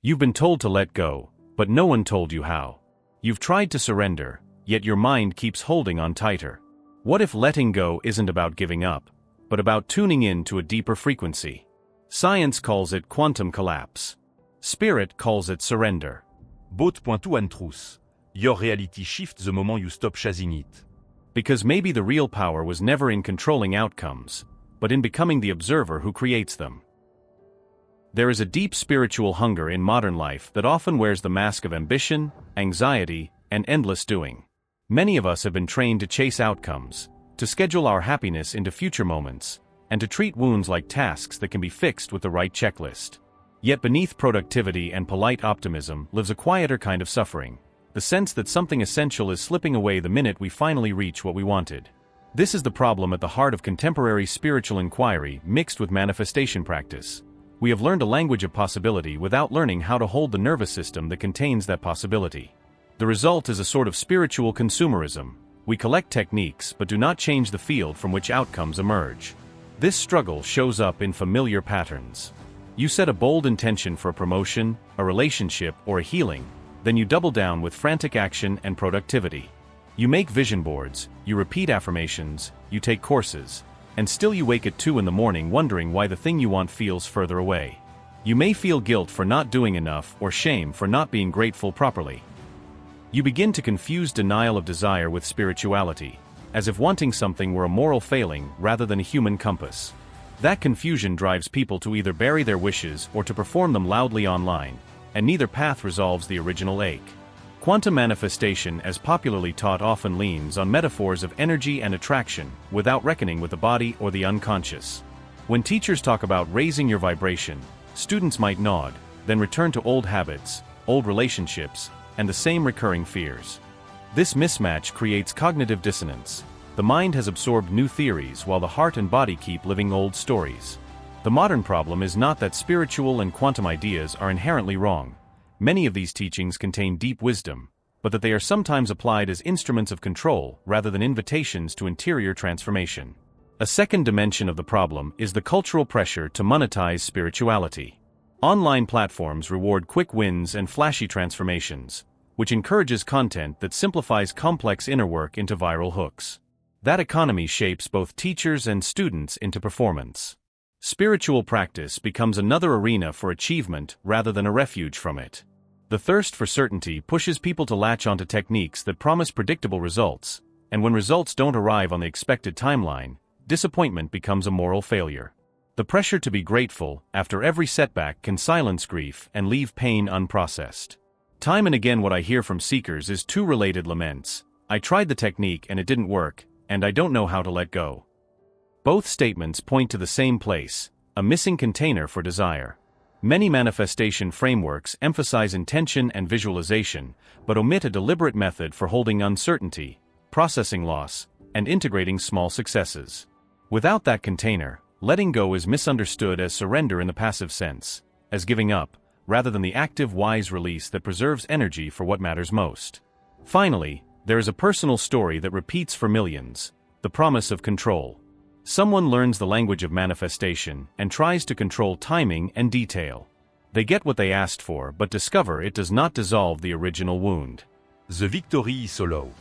You've been told to let go, but no one told you how. You've tried to surrender, yet your mind keeps holding on tighter. What if letting go isn't about giving up, but about tuning in to a deeper frequency? Science calls it quantum collapse. Spirit calls it surrender. Boat.to and truth. Your reality shifts the moment you stop chasing it. Because maybe the real power was never in controlling outcomes, but in becoming the observer who creates them. There is a deep spiritual hunger in modern life that often wears the mask of ambition, anxiety, and endless doing. Many of us have been trained to chase outcomes, to schedule our happiness into future moments, and to treat wounds like tasks that can be fixed with the right checklist. Yet beneath productivity and polite optimism lives a quieter kind of suffering, the sense that something essential is slipping away the minute we finally reach what we wanted. This is the problem at the heart of contemporary spiritual inquiry mixed with manifestation practice. We have learned a language of possibility without learning how to hold the nervous system that contains that possibility. The result is a sort of spiritual consumerism. We collect techniques but do not change the field from which outcomes emerge. This struggle shows up in familiar patterns. You set a bold intention for a promotion, a relationship, or a healing, then you double down with frantic action and productivity. You make vision boards, you repeat affirmations, you take courses, and still you wake at 2 in the morning wondering why the thing you want feels further away. You may feel guilt for not doing enough or shame for not being grateful properly. You begin to confuse denial of desire with spirituality, as if wanting something were a moral failing rather than a human compass. That confusion drives people to either bury their wishes or to perform them loudly online, and neither path resolves the original ache. Quantum manifestation, as popularly taught, often leans on metaphors of energy and attraction, without reckoning with the body or the unconscious. When teachers talk about raising your vibration, students might nod, then return to old habits, old relationships, and the same recurring fears. This mismatch creates cognitive dissonance. The mind has absorbed new theories while the heart and body keep living old stories. The modern problem is not that spiritual and quantum ideas are inherently wrong. Many of these teachings contain deep wisdom, but that they are sometimes applied as instruments of control rather than invitations to interior transformation. A second dimension of the problem is the cultural pressure to monetize spirituality. Online platforms reward quick wins and flashy transformations, which encourages content that simplifies complex inner work into viral hooks. That economy shapes both teachers and students into performance. Spiritual practice becomes another arena for achievement rather than a refuge from it. The thirst for certainty pushes people to latch onto techniques that promise predictable results, and when results don't arrive on the expected timeline, disappointment becomes a moral failure. The pressure to be grateful after every setback can silence grief and leave pain unprocessed. Time and again what I hear from seekers is two related laments: I tried the technique and it didn't work, and I don't know how to let go. Both statements point to the same place, a missing container for desire. Many manifestation frameworks emphasize intention and visualization, but omit a deliberate method for holding uncertainty, processing loss, and integrating small successes. Without that container, letting go is misunderstood as surrender in the passive sense, as giving up, rather than the active, wise release that preserves energy for what matters most. Finally, there is a personal story that repeats for millions: the promise of control. Someone learns the language of manifestation and tries to control timing and detail. They get what they asked for but discover it does not dissolve the original wound. The victory is so low.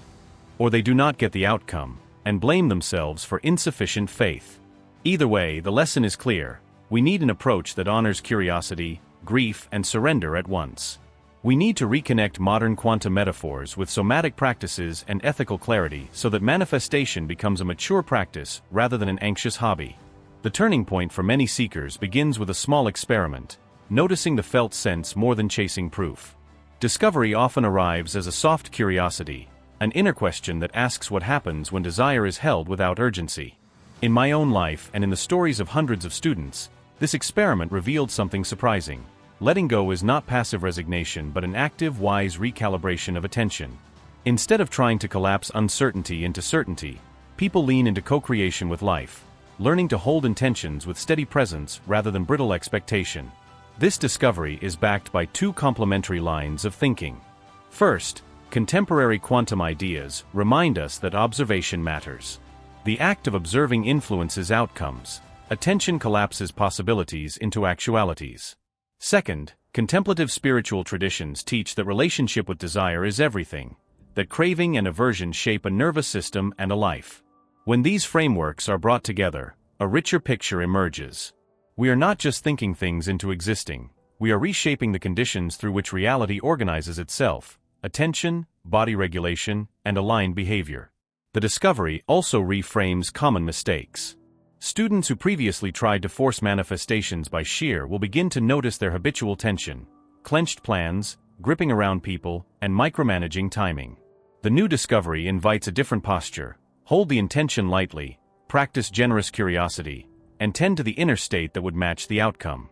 Or they do not get the outcome, and blame themselves for insufficient faith. Either way, the lesson is clear. We need an approach that honors curiosity, grief, and surrender at once. We need to reconnect modern quantum metaphors with somatic practices and ethical clarity so that manifestation becomes a mature practice rather than an anxious hobby. The turning point for many seekers begins with a small experiment, noticing the felt sense more than chasing proof. Discovery often arrives as a soft curiosity, an inner question that asks what happens when desire is held without urgency. In my own life and in the stories of hundreds of students, this experiment revealed something surprising. Letting go is not passive resignation but an active, wise recalibration of attention. Instead of trying to collapse uncertainty into certainty, people lean into co-creation with life, learning to hold intentions with steady presence rather than brittle expectation. This discovery is backed by two complementary lines of thinking. First, contemporary quantum ideas remind us that observation matters. The act of observing influences outcomes. Attention collapses possibilities into actualities. Second, Contemplative spiritual traditions teach that relationship with desire is everything, that craving and aversion shape a nervous system and a life. When these frameworks are brought together, a richer picture emerges. We are not just thinking things into existing, we are reshaping the conditions through which reality organizes itself: attention, body regulation, and aligned behavior. The discovery also reframes common mistakes. Students who previously tried to force manifestations by sheer will begin to notice their habitual tension, clenched plans, gripping around people, and micromanaging timing. The new discovery invites a different posture: hold the intention lightly, practice generous curiosity, and tend to the inner state that would match the outcome.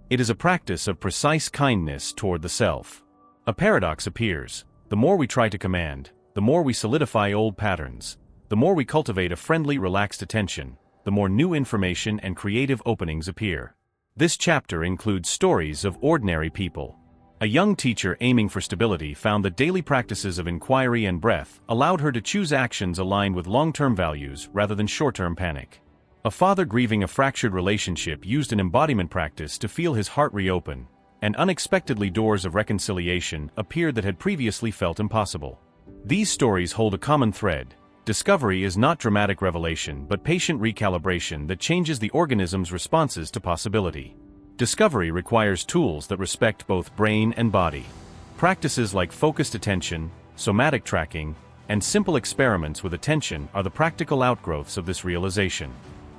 It is a practice of precise kindness toward the self. A paradox appears: the more we try to command, the more we solidify old patterns. The more we cultivate a friendly, relaxed attention, the more new information and creative openings appear. This chapter includes stories of ordinary people. A young teacher aiming for stability found that daily practices of inquiry and breath allowed her to choose actions aligned with long-term values rather than short-term panic. A father grieving a fractured relationship used an embodiment practice to feel his heart reopen, and unexpectedly doors of reconciliation appeared that had previously felt impossible. These stories hold a common thread. Discovery is not dramatic revelation but patient recalibration that changes the organism's responses to possibility. Discovery requires tools that respect both brain and body. Practices like focused attention, somatic tracking, and simple experiments with attention are the practical outgrowths of this realization.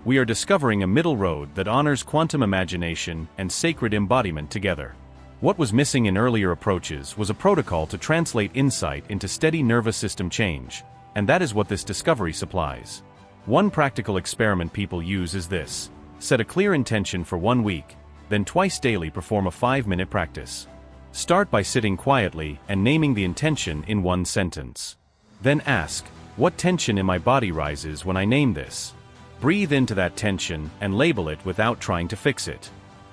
We are discovering a middle road that honors quantum imagination and sacred embodiment together. What was missing in earlier approaches was a protocol to translate insight into steady nervous system change, and that is what this discovery supplies. One practical experiment people use is this: set a clear intention for 1 week, then twice daily perform a 5-minute practice. Start by sitting quietly and naming the intention in one sentence. Then ask, what tension in my body rises when I name this? Breathe into that tension and label it without trying to fix it.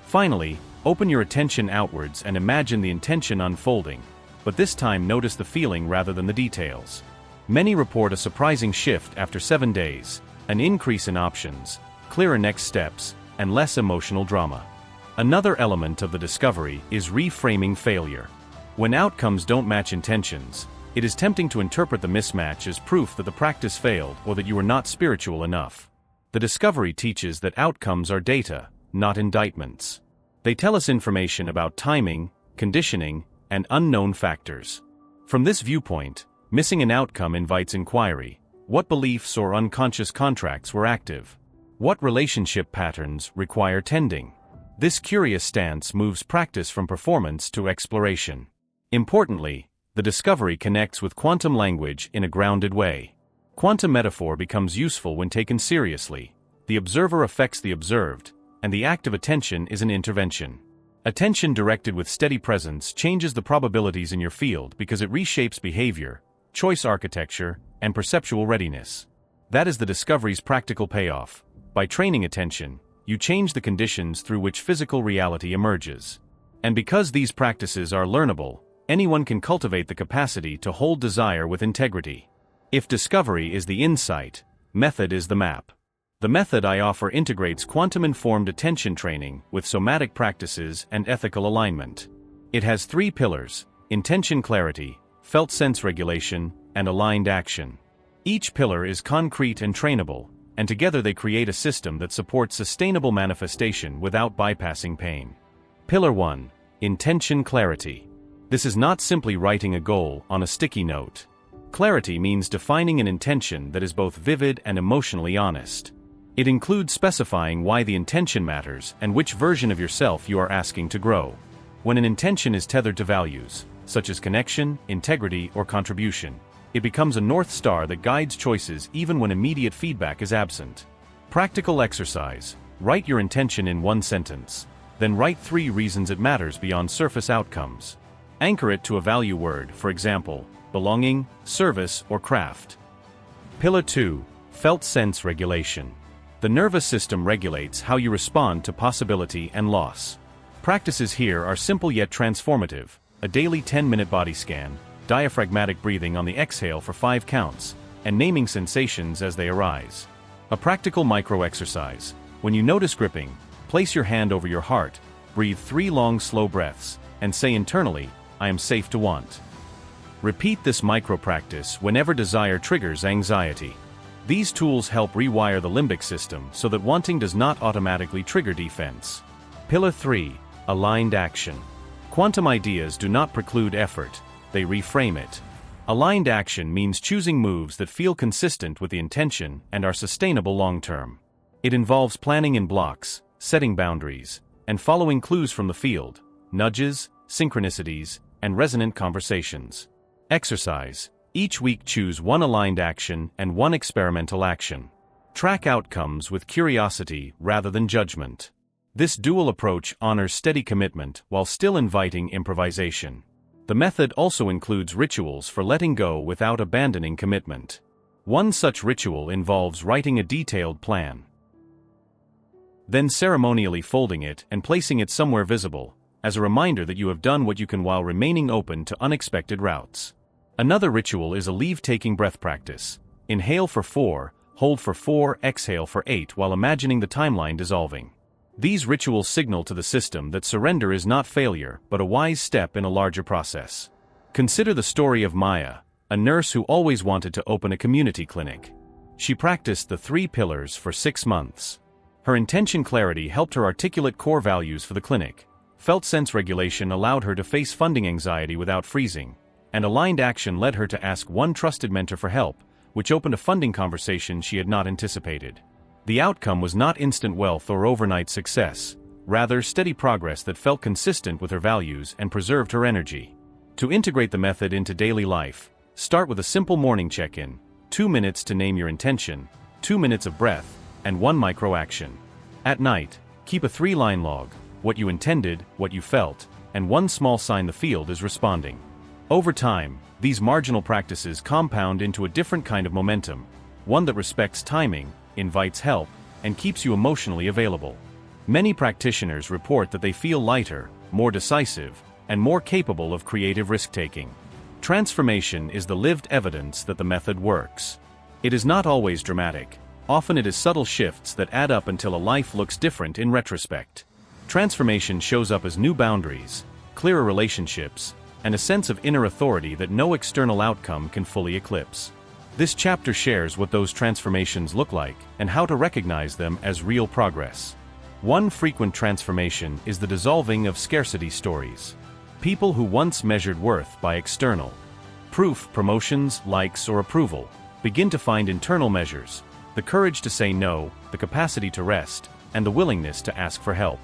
Finally, open your attention outwards and imagine the intention unfolding, but this time notice the feeling rather than the details. Many report a surprising shift after 7 days, an increase in options, clearer next steps, and less emotional drama. Another element of the discovery is reframing failure. When outcomes don't match intentions, it is tempting to interpret the mismatch as proof that the practice failed or that you were not spiritual enough. The discovery teaches that outcomes are data, not indictments. They tell us information about timing, conditioning, and unknown factors. From this viewpoint, missing an outcome invites inquiry. What beliefs or unconscious contracts were active? What relationship patterns require tending? This curious stance moves practice from performance to exploration. Importantly, the discovery connects with quantum language in a grounded way. Quantum metaphor becomes useful when taken seriously. The observer affects the observed, and the act of attention is an intervention. Attention directed with steady presence changes the probabilities in your field because it reshapes behavior, choice architecture, and perceptual readiness. That is the discovery's practical payoff. By training attention, you change the conditions through which physical reality emerges. And because these practices are learnable, anyone can cultivate the capacity to hold desire with integrity. If discovery is the insight, method is the map. The method I offer integrates quantum-informed attention training with somatic practices and ethical alignment. It has 3 pillars: intention clarity, felt sense regulation, and aligned action. Each pillar is concrete and trainable, and together they create a system that supports sustainable manifestation without bypassing pain. Pillar 1. Intention clarity. This is not simply writing a goal on a sticky note. Clarity means defining an intention that is both vivid and emotionally honest. It includes specifying why the intention matters and which version of yourself you are asking to grow. When an intention is tethered to values, such as connection, integrity, or contribution, it becomes a North Star that guides choices even when immediate feedback is absent. Practical exercise: write your intention in 1 sentence. Then write 3 reasons it matters beyond surface outcomes. Anchor it to a value word, for example, belonging, service, or craft. Pillar 2. Felt sense regulation. The nervous system regulates how you respond to possibility and loss. Practices here are simple yet transformative: a daily 10-minute body scan, diaphragmatic breathing on the exhale for 5 counts, and naming sensations as they arise. A practical micro-exercise: when you notice gripping, place your hand over your heart, breathe 3 long slow breaths, and say internally, I am safe to want. Repeat this micro-practice whenever desire triggers anxiety. These tools help rewire the limbic system so that wanting does not automatically trigger defense. Pillar 3. Aligned action. Quantum ideas do not preclude effort, they reframe it. Aligned action means choosing moves that feel consistent with the intention and are sustainable long-term. It involves planning in blocks, setting boundaries, and following clues from the field, nudges, synchronicities, and resonant conversations. Exercise. Each week choose one aligned action and one experimental action. Track outcomes with curiosity rather than judgment. This dual approach honors steady commitment while still inviting improvisation. The method also includes rituals for letting go without abandoning commitment. One such ritual involves writing a detailed plan, then ceremonially folding it and placing it somewhere visible, as a reminder that you have done what you can while remaining open to unexpected routes. Another ritual is a leave-taking breath practice. Inhale for 4, hold for 4, exhale for 8 while imagining the timeline dissolving. These rituals signal to the system that surrender is not failure but a wise step in a larger process. Consider the story of Maya, a nurse who always wanted to open a community clinic. She practiced the 3 pillars for 6 months. Her intention clarity helped her articulate core values for the clinic. Felt sense regulation allowed her to face funding anxiety without freezing, and aligned action led her to ask one trusted mentor for help, which opened a funding conversation she had not anticipated. The outcome was not instant wealth or overnight success, rather steady progress that felt consistent with her values and preserved her energy. To integrate the method into daily life, start with a simple morning check-in, 2 minutes to name your intention, 2 minutes of breath, and 1 micro-action. At night, keep a 3-line log, what you intended, what you felt, and 1 small sign the field is responding. Over time, these marginal practices compound into a different kind of momentum, one that respects timing, invites help, and keeps you emotionally available. Many practitioners report that they feel lighter, more decisive, and more capable of creative risk-taking. Transformation is the lived evidence that the method works. It is not always dramatic. Often it is subtle shifts that add up until a life looks different in retrospect. Transformation shows up as new boundaries, clearer relationships, and a sense of inner authority that no external outcome can fully eclipse. This chapter shares what those transformations look like and how to recognize them as real progress. One frequent transformation is the dissolving of scarcity stories. People who once measured worth by external proof, promotions, likes, or approval, begin to find internal measures, the courage to say no, the capacity to rest, and the willingness to ask for help.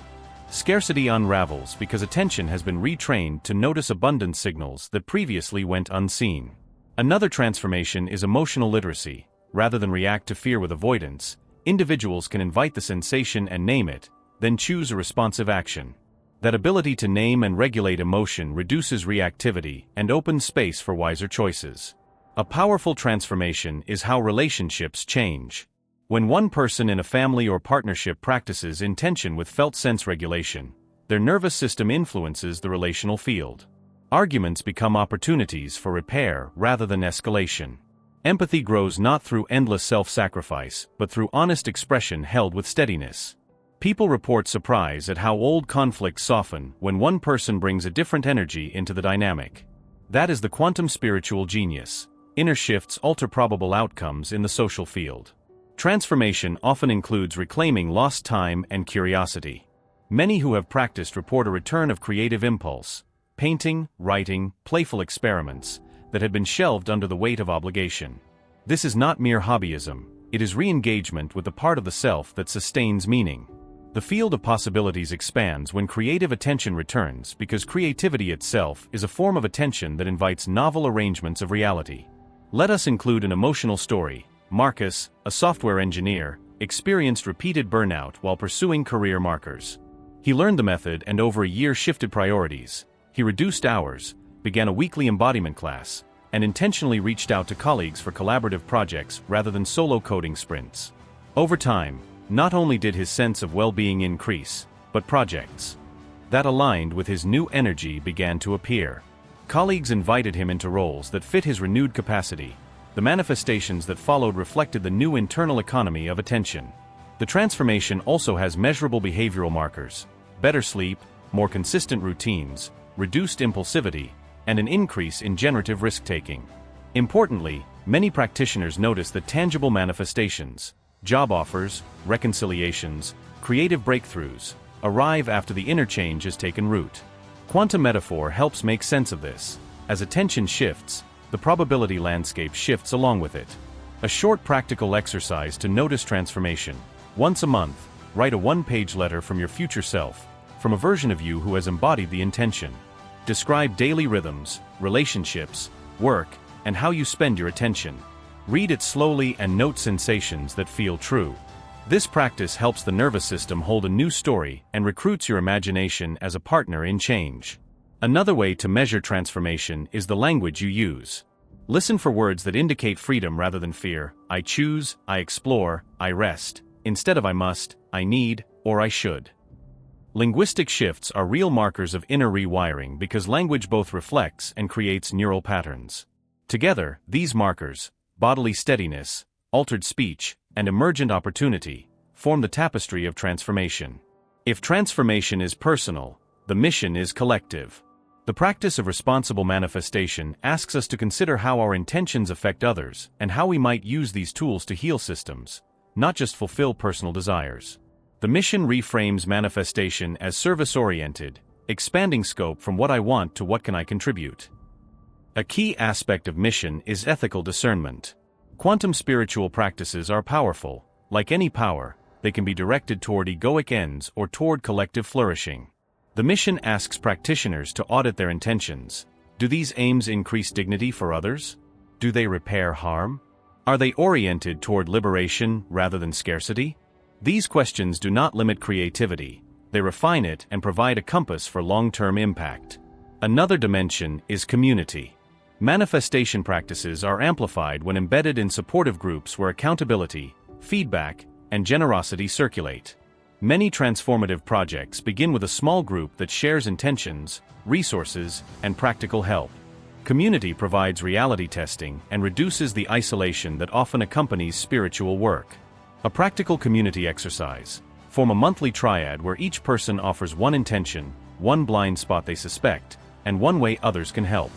Scarcity unravels because attention has been retrained to notice abundance signals that previously went unseen. Another transformation is emotional literacy. Rather than react to fear with avoidance, individuals can invite the sensation and name it, then choose a responsive action. That ability to name and regulate emotion reduces reactivity and opens space for wiser choices. A powerful transformation is how relationships change. When one person in a family or partnership practices intention with felt sense regulation, their nervous system influences the relational field. Arguments become opportunities for repair rather than escalation. Empathy grows not through endless self-sacrifice, but through honest expression held with steadiness. People report surprise at how old conflicts soften when one person brings a different energy into the dynamic. That is the quantum spiritual genius. Inner shifts alter probable outcomes in the social field. Transformation often includes reclaiming lost time and curiosity. Many who have practiced report a return of creative impulse, painting, writing, playful experiments, that had been shelved under the weight of obligation. This is not mere hobbyism, it is re-engagement with the part of the self that sustains meaning. The field of possibilities expands when creative attention returns because creativity itself is a form of attention that invites novel arrangements of reality. Let us include an emotional story. Marcus, a software engineer, experienced repeated burnout while pursuing career markers. He learned the method and over a year shifted priorities. He reduced hours, began a weekly embodiment class, and intentionally reached out to colleagues for collaborative projects rather than solo coding sprints. Over time, not only did his sense of well-being increase, but projects that aligned with his new energy began to appear. Colleagues invited him into roles that fit his renewed capacity. The manifestations that followed reflected the new internal economy of attention. The transformation also has measurable behavioral markers: better sleep, more consistent routines, reduced impulsivity, and an increase in generative risk-taking. Importantly, many practitioners notice that tangible manifestations, job offers, reconciliations, creative breakthroughs, arrive after the inner change has taken root. Quantum metaphor helps make sense of this. As attention shifts, the probability landscape shifts along with it. A short practical exercise to notice transformation. Once a month, write a one-page letter from your future self, from a version of you who has embodied the intention. Describe daily rhythms, relationships, work, and how you spend your attention. Read it slowly and note sensations that feel true. This practice helps the nervous system hold a new story and recruits your imagination as a partner in change. Another way to measure transformation is the language you use. Listen for words that indicate freedom rather than fear. I choose, I explore, I rest, instead of I must, I need, or I should. Linguistic shifts are real markers of inner rewiring because language both reflects and creates neural patterns. Together, these markers, bodily steadiness, altered speech, and emergent opportunity, form the tapestry of transformation. If transformation is personal, the mission is collective. The practice of responsible manifestation asks us to consider how our intentions affect others and how we might use these tools to heal systems, not just fulfill personal desires. The mission reframes manifestation as service-oriented, expanding scope from what I want to what can I contribute. A key aspect of mission is ethical discernment. Quantum spiritual practices are powerful. Like any power, they can be directed toward egoic ends or toward collective flourishing. The mission asks practitioners to audit their intentions. Do these aims increase dignity for others? Do they repair harm? Are they oriented toward liberation rather than scarcity? These questions do not limit creativity. They refine it and provide a compass for long-term impact. Another dimension is community. Manifestation practices are amplified when embedded in supportive groups where accountability, feedback, and generosity circulate. Many transformative projects begin with a small group that shares intentions, resources, and practical help. Community provides reality testing and reduces the isolation that often accompanies spiritual work. A practical community exercise. Form a monthly triad where each person offers one intention, one blind spot they suspect, and one way others can help.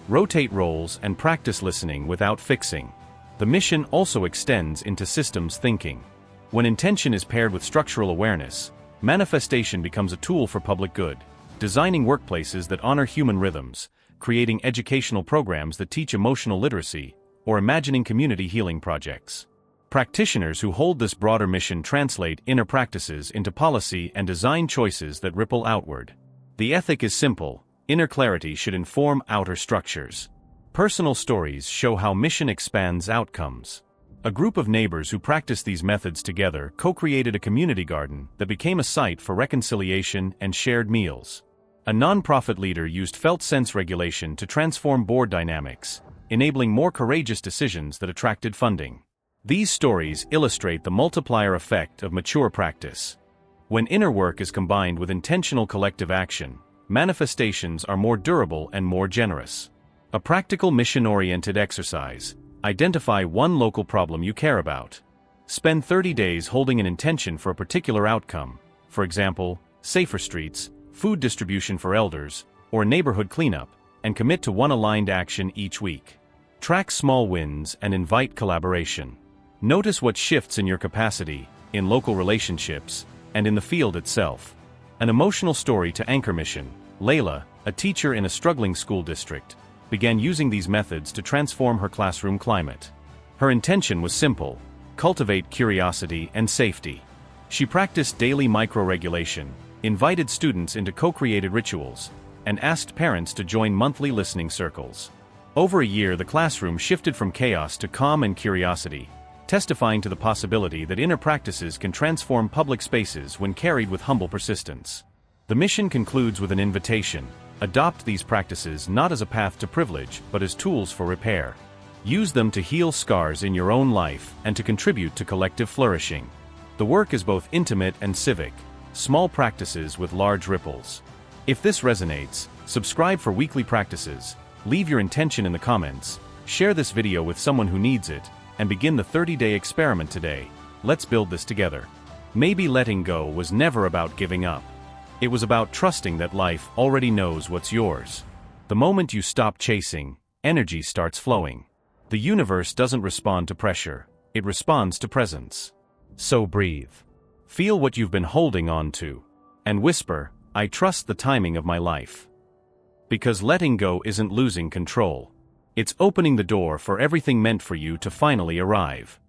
Rotate roles and practice listening without fixing. The mission also extends into systems thinking. When intention is paired with structural awareness, manifestation becomes a tool for public good, designing workplaces that honor human rhythms, creating educational programs that teach emotional literacy, or imagining community healing projects. Practitioners who hold this broader mission translate inner practices into policy and design choices that ripple outward. The ethic is simple. Inner clarity should inform outer structures. Personal stories show how mission expands outcomes. A group of neighbors who practiced these methods together co-created a community garden that became a site for reconciliation and shared meals. A nonprofit leader used felt sense regulation to transform board dynamics, enabling more courageous decisions that attracted funding. These stories illustrate the multiplier effect of mature practice. When inner work is combined with intentional collective action, manifestations are more durable and more generous. A practical mission-oriented exercise. Identify one local problem you care about. Spend 30 days holding an intention for a particular outcome, for example, safer streets, food distribution for elders, or neighborhood cleanup, and commit to one aligned action each week. Track small wins and invite collaboration. Notice what shifts in your capacity, in local relationships, and in the field itself. An emotional story to anchor mission. Layla, a teacher in a struggling school district, began using these methods to transform her classroom climate. Her intention was simple: cultivate curiosity and safety. She practiced daily micro-regulation, invited students into co-created rituals, and asked parents to join monthly listening circles. Over a year, the classroom shifted from chaos to calm and curiosity, testifying to the possibility that inner practices can transform public spaces when carried with humble persistence. The mission concludes with an invitation. Adopt these practices not as a path to privilege, but as tools for repair. Use them to heal scars in your own life and to contribute to collective flourishing. The work is both intimate and civic, small practices with large ripples. If this resonates, subscribe for weekly practices, leave your intention in the comments, share this video with someone who needs it, and begin the 30-day experiment today. Let's build this together. Maybe letting go was never about giving up. It was about trusting that life already knows what's yours. The moment you stop chasing, energy starts flowing. The universe doesn't respond to pressure, it responds to presence. So breathe. Feel what you've been holding on to. And whisper, I trust the timing of my life. Because letting go isn't losing control. It's opening the door for everything meant for you to finally arrive.